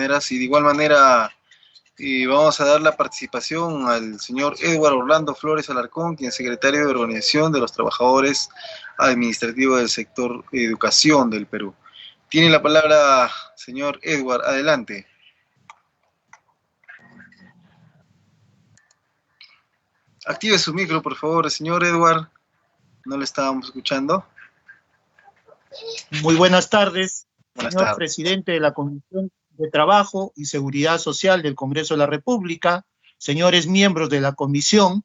maneras. Y de igual manera vamos a dar la participación al señor Edward Orlando Flores Alarcón, quien es secretario de Organización de los Trabajadores Administrativos del Sector Educación del Perú. Tiene la palabra, señor Edward, adelante. Active su micro, por favor, señor Edward. No le estábamos escuchando. Muy buenas tardes, Buenas señor tardes. presidente de la Comisión de Trabajo y Seguridad Social del Congreso de la República, señores miembros de la comisión.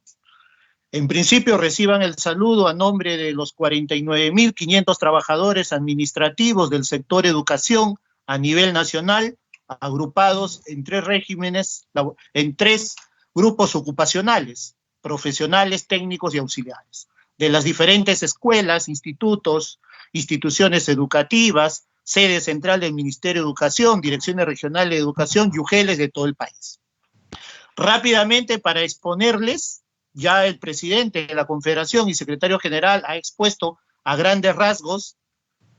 En principio reciban el saludo a nombre de los 49.500 trabajadores administrativos del sector educación a nivel nacional, agrupados en tres regímenes, en tres grupos ocupacionales, profesionales, técnicos y auxiliares, de las diferentes escuelas, institutos, instituciones educativas, sede central del Ministerio de Educación, direcciones regionales de educación y UGELes de todo el país. Rápidamente, para exponerles, ya el presidente de la Confederación y secretario general ha expuesto a grandes rasgos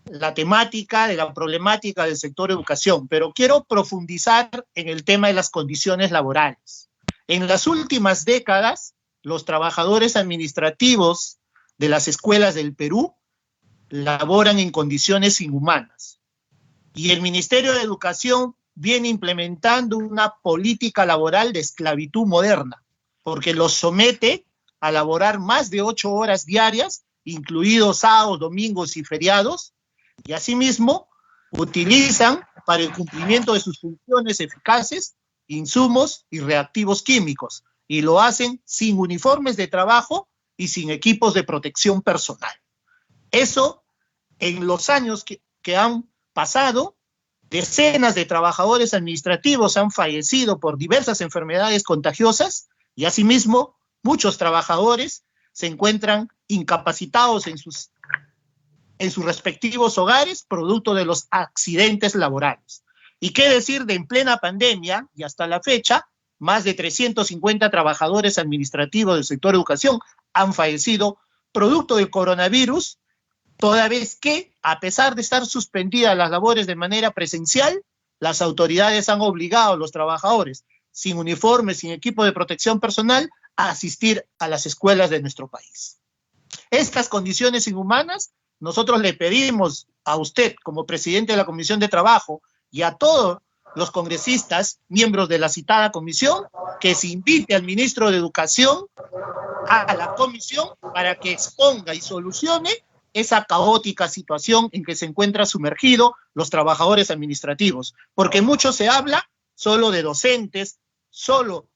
la temática de la problemática del sector educación, pero quiero profundizar en el tema de las condiciones laborales. En las últimas décadas, los trabajadores administrativos de las escuelas del Perú laboran en condiciones inhumanas. Y el Ministerio de Educación viene implementando una política laboral de esclavitud moderna, porque los somete a laborar más de 8 horas diarias, incluidos sábados, domingos y feriados, y asimismo utilizan para el cumplimiento de sus funciones eficaces insumos y reactivos químicos, y lo hacen sin uniformes de trabajo y sin equipos de protección personal. Eso, en los años que han pasado, decenas de trabajadores administrativos han fallecido por diversas enfermedades contagiosas y asimismo muchos trabajadores se encuentran incapacitados en sus respectivos hogares producto de los accidentes laborales. ¿Y qué decir de en plena pandemia y hasta la fecha? Más de 350 trabajadores administrativos del sector educación han fallecido producto del coronavirus, toda vez que, a pesar de estar suspendidas las labores de manera presencial, las autoridades han obligado a los trabajadores sin uniforme, sin equipo de protección personal, a asistir a las escuelas de nuestro país. Estas condiciones inhumanas, nosotros le pedimos a usted, como presidente de la Comisión de Trabajo, y a todos los congresistas, miembros de la citada comisión, que se invite al ministro de Educación a la comisión para que exponga y solucione esa caótica situación en que se encuentran sumergidos los trabajadores administrativos. Porque mucho se habla solo de docentes, solo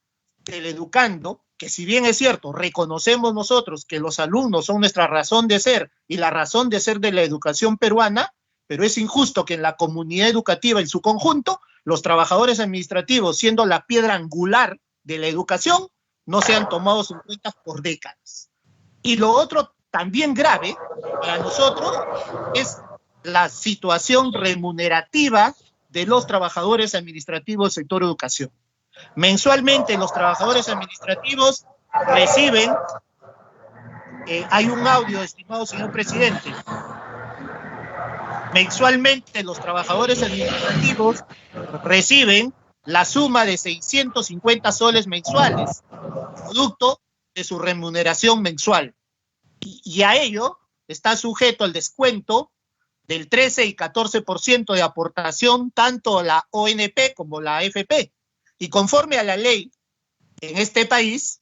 del educando, que si bien es cierto, reconocemos nosotros que los alumnos son nuestra razón de ser y la razón de ser de la educación peruana, pero es injusto que en la comunidad educativa en su conjunto, los trabajadores administrativos, siendo la piedra angular de la educación, no sean tomados en cuenta por décadas. Y lo otro también grave para nosotros es la situación remunerativa de los trabajadores administrativos del sector educación. Mensualmente los trabajadores administrativos reciben, hay un audio, estimado señor presidente, mensualmente los trabajadores administrativos reciben la suma de 650 soles mensuales, producto de su remuneración mensual. Y a ello está sujeto al descuento del 13 y 14% de aportación tanto la ONP como la AFP. Y conforme a la ley en este país,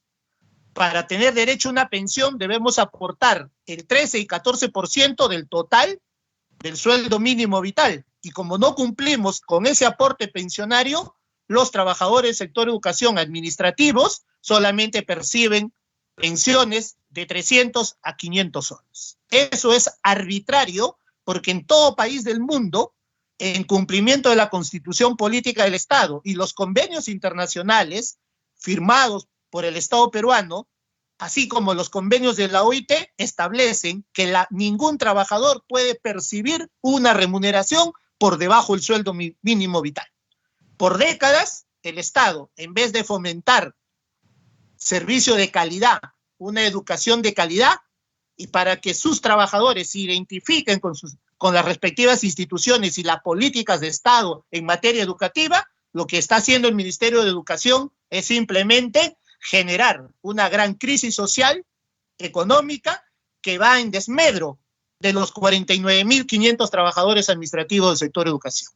para tener derecho a una pensión debemos aportar el 13 y 14% del total del sueldo mínimo vital. Y como no cumplimos con ese aporte pensionario, los trabajadores del sector educación administrativos solamente perciben pensiones de 300 a 500 soles. Eso es arbitrario porque en todo país del mundo, en cumplimiento de la Constitución Política del Estado y los convenios internacionales firmados por el Estado peruano, así como los convenios de la OIT, establecen que ningún trabajador puede percibir una remuneración por debajo del sueldo mínimo vital. Por décadas, el Estado, en vez de fomentar servicio de calidad, una educación de calidad, y para que sus trabajadores se identifiquen con las respectivas instituciones y las políticas de Estado en materia educativa, lo que está haciendo el Ministerio de Educación es simplemente generar una gran crisis social, económica, que va en desmedro de los 49.500 trabajadores administrativos del sector educación.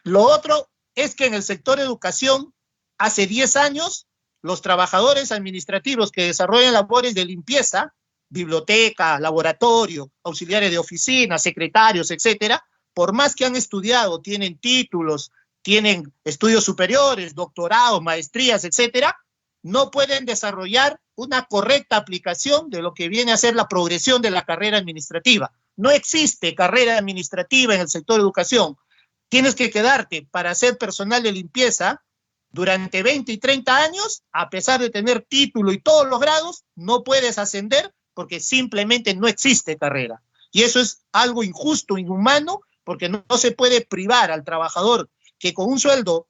Lo otro es que en el sector educación, hace 10 años, los trabajadores administrativos que desarrollan labores de limpieza, biblioteca, laboratorio, auxiliares de oficina, secretarios, etcétera, por más que han estudiado, tienen títulos, tienen estudios superiores, doctorados, maestrías, etcétera, no pueden desarrollar una correcta aplicación de lo que viene a ser la progresión de la carrera administrativa. No existe carrera administrativa en el sector educación. Tienes que quedarte para ser personal de limpieza durante 20 y 30 años, a pesar de tener título y todos los grados, no puedes ascender porque simplemente no existe carrera. Y eso es algo injusto, inhumano, porque no se puede privar al trabajador que con un sueldo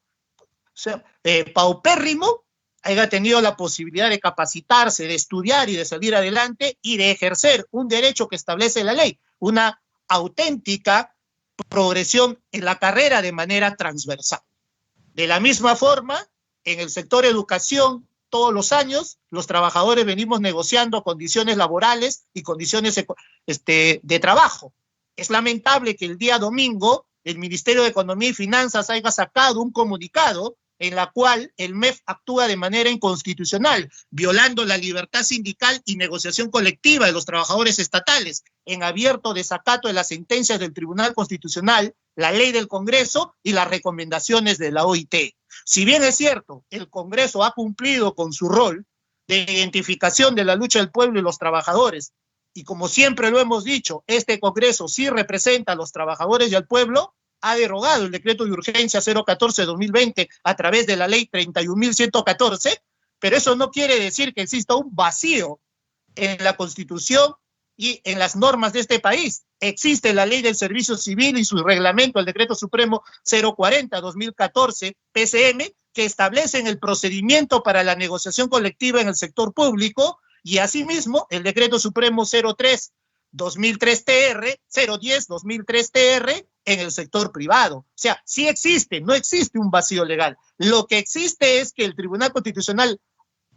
paupérrimo haya tenido la posibilidad de capacitarse, de estudiar y de salir adelante y de ejercer un derecho que establece la ley, una auténtica progresión en la carrera de manera transversal. De la misma forma, en el sector educación, todos los años, los trabajadores venimos negociando condiciones laborales y condiciones de trabajo. Es lamentable que el día domingo el Ministerio de Economía y Finanzas haya sacado un comunicado en la cual el MEF actúa de manera inconstitucional, violando la libertad sindical y negociación colectiva de los trabajadores estatales, en abierto desacato de las sentencias del Tribunal Constitucional, la ley del Congreso y las recomendaciones de la OIT. Si bien es cierto, el Congreso ha cumplido con su rol de identificación de la lucha del pueblo y los trabajadores, y como siempre lo hemos dicho, este Congreso sí representa a los trabajadores y al pueblo, ha derogado el decreto de urgencia 014-2020 a través de la ley 31.114, pero eso no quiere decir que exista un vacío en la Constitución y en las normas de este país. Existe la ley del servicio civil y su reglamento, el decreto supremo 040-2014 PCM, que establecen el procedimiento para la negociación colectiva en el sector público, y asimismo el decreto supremo 03-2003 TR, 010-2003 TR en el sector privado. O sea, sí existe, no existe un vacío legal. Lo que existe es que el Tribunal Constitucional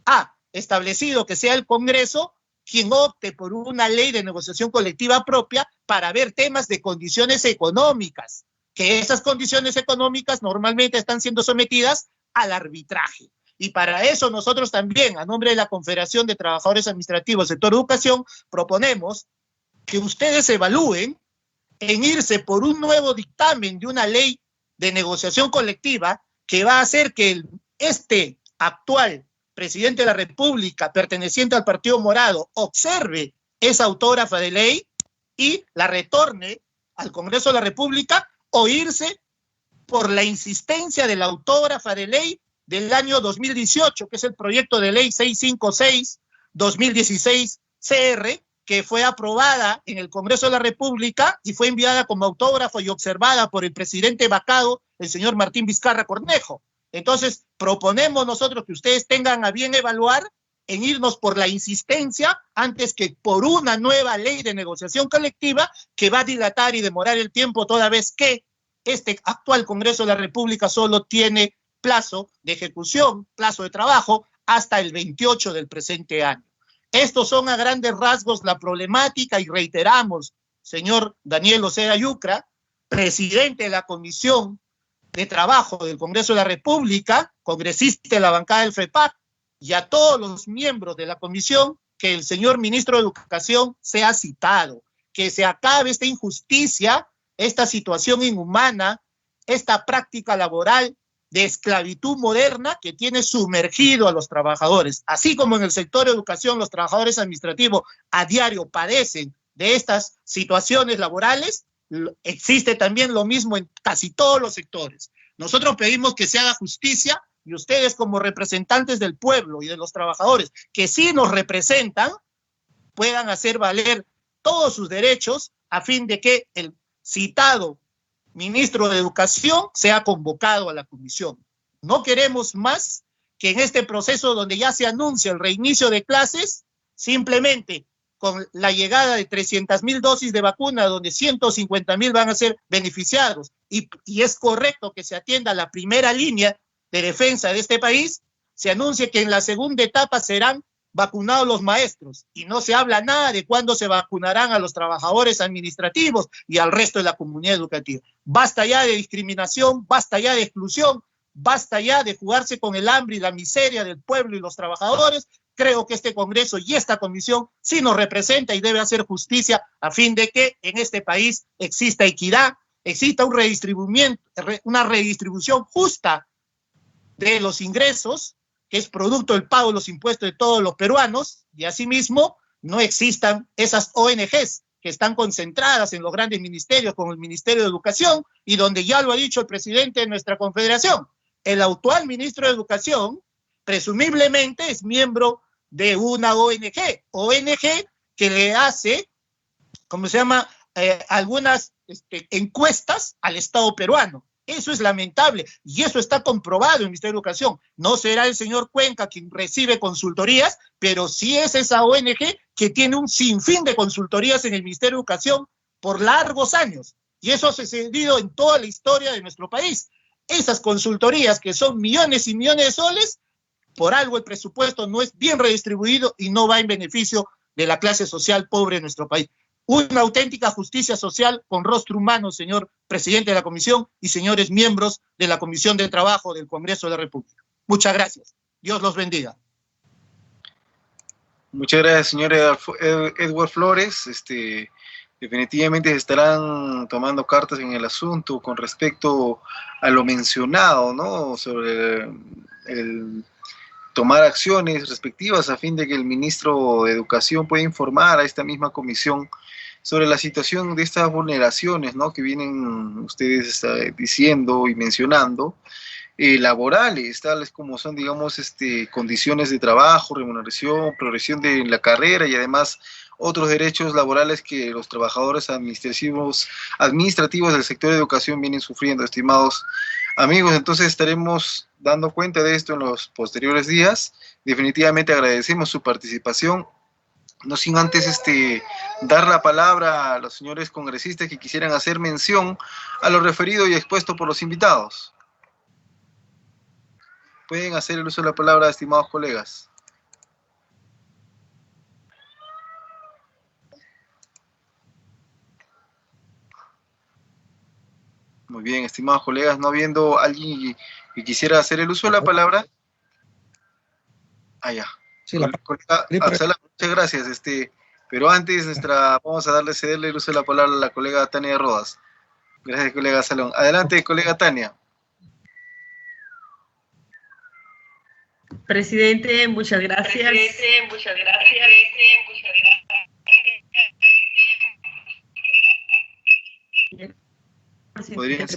ha establecido que sea el Congreso quien opte por una ley de negociación colectiva propia para ver temas de condiciones económicas, que esas condiciones económicas normalmente están siendo sometidas al arbitraje. Y para eso nosotros también, a nombre de la Confederación de Trabajadores Administrativos del Sector Educación, proponemos que ustedes evalúen en irse por un nuevo dictamen de una ley de negociación colectiva que va a hacer que este actual presidente de la República, perteneciente al Partido Morado, observe esa autógrafa de ley y la retorne al Congreso de la República, o irse por la insistencia de la autógrafa de ley del año 2018, que es el proyecto de ley 656-2016 CR, que fue aprobada en el Congreso de la República y fue enviada como autógrafo y observada por el presidente vacado, el señor Martín Vizcarra Cornejo. Entonces, proponemos nosotros que ustedes tengan a bien evaluar en irnos por la insistencia antes que por una nueva ley de negociación colectiva que va a dilatar y demorar el tiempo, toda vez que este actual Congreso de la República solo tiene plazo de ejecución, plazo de trabajo, hasta el 28 del presente año. Estos son a grandes rasgos la problemática, y reiteramos, señor Daniel Oceda Yucra, presidente de la Comisión de Trabajo del Congreso de la República, congresista de la bancada del FREPAC, y a todos los miembros de la comisión, que el señor ministro de Educación sea citado, que se acabe esta injusticia, esta situación inhumana, esta práctica laboral de esclavitud moderna que tiene sumergido a los trabajadores. Así como en el sector de educación los trabajadores administrativos a diario padecen de estas situaciones laborales, existe también lo mismo en casi todos los sectores. Nosotros pedimos que se haga justicia, y ustedes, como representantes del pueblo y de los trabajadores que sí nos representan, puedan hacer valer todos sus derechos a fin de que el citado ministro de Educación sea convocado a la comisión. No queremos más que en este proceso donde ya se anuncia el reinicio de clases, simplemente con la llegada de 300.000 dosis de vacuna, donde 150.000 van a ser beneficiados, y es correcto que se atienda a la primera línea de defensa de este país, se anuncia que en la segunda etapa serán vacunados los maestros, y no se habla nada de cuándo se vacunarán a los trabajadores administrativos y al resto de la comunidad educativa. Basta ya de discriminación, basta ya de exclusión, basta ya de jugarse con el hambre y la miseria del pueblo y los trabajadores. Creo que este Congreso y esta Comisión sí nos representa y debe hacer justicia a fin de que en este país exista equidad, exista una redistribución justa de los ingresos, que es producto del pago de los impuestos de todos los peruanos, y asimismo no existan esas ONGs que están concentradas en los grandes ministerios, como el Ministerio de Educación, y donde ya lo ha dicho el presidente de nuestra confederación, el actual ministro de Educación presumiblemente es miembro de una ONG que le hace, ¿cómo se llama?, algunas encuestas al Estado peruano. Eso es lamentable y eso está comprobado en el Ministerio de Educación. No será el señor Cuenca quien recibe consultorías, pero sí es esa ONG que tiene un sinfín de consultorías en el Ministerio de Educación por largos años. Y eso ha sucedido en toda la historia de nuestro país. Esas consultorías, que son millones y millones de soles, por algo el presupuesto no es bien redistribuido y no va en beneficio de la clase social pobre de nuestro país. Una auténtica justicia social con rostro humano, señor presidente de la Comisión y señores miembros de la Comisión de Trabajo del Congreso de la República. Muchas gracias. Dios los bendiga. Muchas gracias, señor Edward Flores. Definitivamente se estarán tomando cartas en el asunto con respecto a lo mencionado, ¿no?, sobre el tomar acciones respectivas a fin de que el ministro de Educación pueda informar a esta misma comisión sobre la situación de estas vulneraciones, ¿no?, que vienen ustedes diciendo y mencionando, laborales, tales como son, digamos, condiciones de trabajo, remuneración, progresión de la carrera y además otros derechos laborales que los trabajadores administrativos del sector de educación vienen sufriendo, estimados amigos. Entonces estaremos dando cuenta de esto en los posteriores días. Definitivamente agradecemos su participación, no sin antes dar la palabra a los señores congresistas que quisieran hacer mención a lo referido y expuesto por los invitados. Pueden hacer el uso de la palabra, estimados colegas. Muy bien, estimados colegas, no habiendo alguien que quisiera hacer el uso de la palabra. Ya. Sí, colega Absalán, muchas gracias. Pero antes vamos a cederle el uso de la palabra a la colega Tania Rodas. Gracias, colega Absalán. Adelante, colega Tania. Presidente, muchas gracias.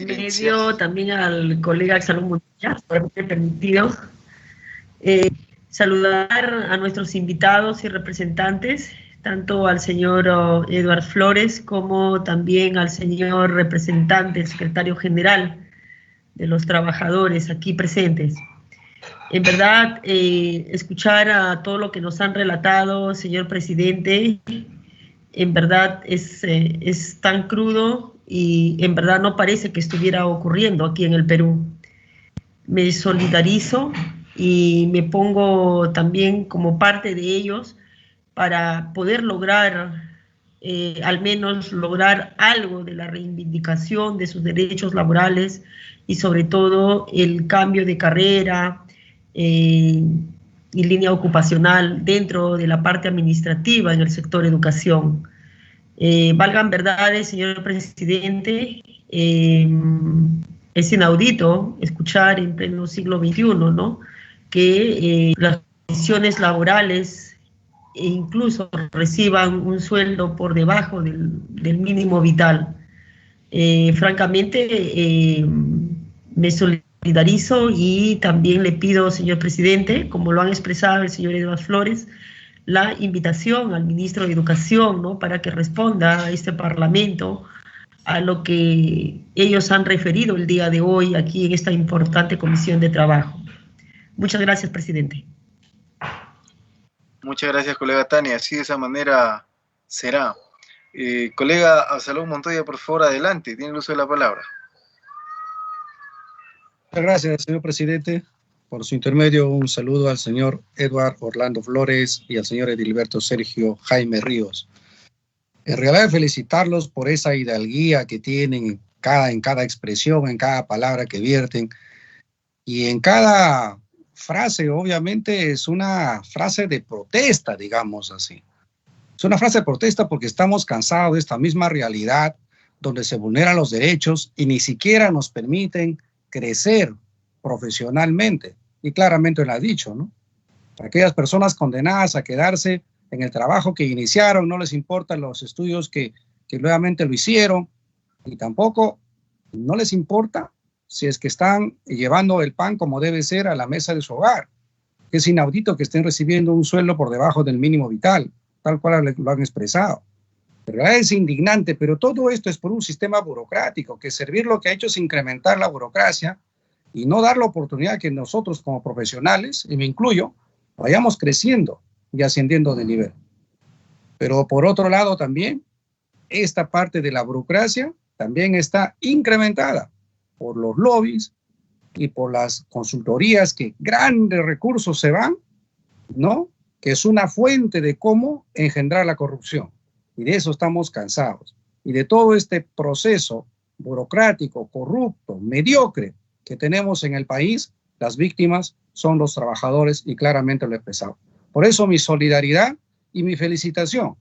Medio, también al colega Absalón Montilla, por haberme permitido saludar a nuestros invitados y representantes, tanto al señor Edward Flores como también al señor representante, el secretario general de los trabajadores aquí presentes. En verdad, escuchar a todo lo que nos han relatado, señor presidente, en verdad es tan crudo y en verdad no parece que estuviera ocurriendo aquí en el Perú. Me solidarizo y me pongo también como parte de ellos para poder lograr, al menos lograr algo de la reivindicación de sus derechos laborales y sobre todo el cambio de carrera y línea ocupacional dentro de la parte administrativa en el sector educación. Valgan verdades, señor presidente, es inaudito escuchar en pleno siglo XXI, ¿no?, que las condiciones laborales incluso reciban un sueldo por debajo del mínimo vital. Francamente, me solidarizo y también le pido, señor presidente, como lo han expresado el señor Edward Flores, la invitación al ministro de Educación, ¿no?, para que responda a este Parlamento a lo que ellos han referido el día de hoy aquí en esta importante comisión de trabajo. Muchas gracias, presidente. Muchas gracias, colega Tania. Así, de esa manera, Será. Colega Absalón Montoya, por favor, adelante, tiene el uso de la palabra. Muchas gracias, señor presidente. Por su intermedio, un saludo al señor Edward Orlando Flores y al señor Edilberto Sergio Jaime Ríos. En realidad, felicitarlos por esa hidalguía que tienen en cada expresión, en cada palabra que vierten y en cada frase. Obviamente es una frase de protesta, digamos así. Es una frase de protesta porque estamos cansados de esta misma realidad donde se vulneran los derechos y ni siquiera nos permiten crecer profesionalmente. Y claramente lo ha dicho, ¿no? Aquellas personas condenadas a quedarse en el trabajo que iniciaron, no les importan los estudios que nuevamente lo hicieron, y tampoco no les importa si es que están llevando el pan como debe ser a la mesa de su hogar. Es inaudito que estén recibiendo un sueldo por debajo del mínimo vital, tal cual lo han expresado. En realidad es indignante, pero todo esto es por un sistema burocrático, que servir lo que ha hecho es incrementar la burocracia y no dar la oportunidad que nosotros como profesionales, y me incluyo, vayamos creciendo y ascendiendo de nivel. Pero por otro lado también, esta parte de la burocracia también está incrementada por los lobbies y por las consultorías que grandes recursos se van, ¿no? Que es una fuente de cómo engendrar la corrupción. Y de eso estamos cansados. Y de todo este proceso burocrático, corrupto, mediocre que tenemos en el país, las víctimas son los trabajadores y claramente lo he expresado. Por eso mi solidaridad y mi felicitación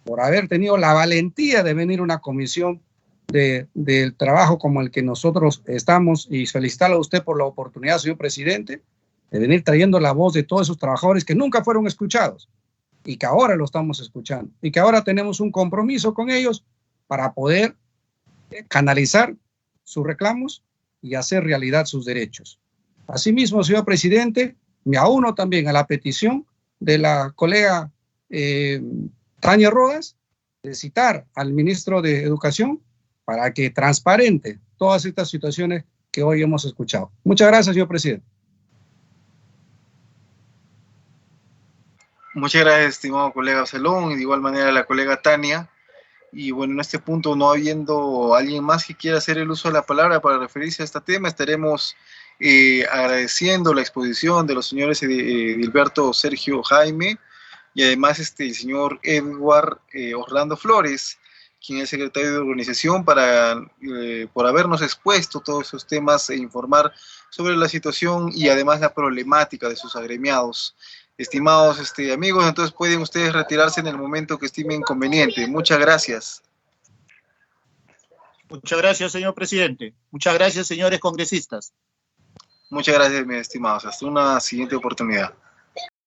por haber tenido la valentía de venir a una comisión del trabajo como el que nosotros estamos, y felicitarlo a usted por la oportunidad, señor presidente, de venir trayendo la voz de todos esos trabajadores que nunca fueron escuchados y que ahora lo estamos escuchando y que ahora tenemos un compromiso con ellos para poder canalizar sus reclamos y hacer realidad sus derechos. Asimismo, señor presidente, me auno también a la petición de la colega Tania Rodas de citar al ministro de Educación para que transparente todas estas situaciones que hoy hemos escuchado. Muchas gracias, señor presidente. Muchas gracias, estimado colega Absalón, y de igual manera la colega Tania. Y bueno, en este punto, no habiendo alguien más que quiera hacer el uso de la palabra para referirse a este tema, estaremos agradeciendo la exposición de los señores Edilberto Sergio Jaime y además el señor Edward Orlando Flores, quien es secretario de organización, por habernos expuesto todos esos temas e informar sobre la situación y además la problemática de sus agremiados. Estimados amigos, entonces pueden ustedes retirarse en el momento que estimen conveniente. Muchas gracias. Muchas gracias, señor presidente. Muchas gracias, señores congresistas. Muchas gracias, mis estimados. Hasta una siguiente oportunidad.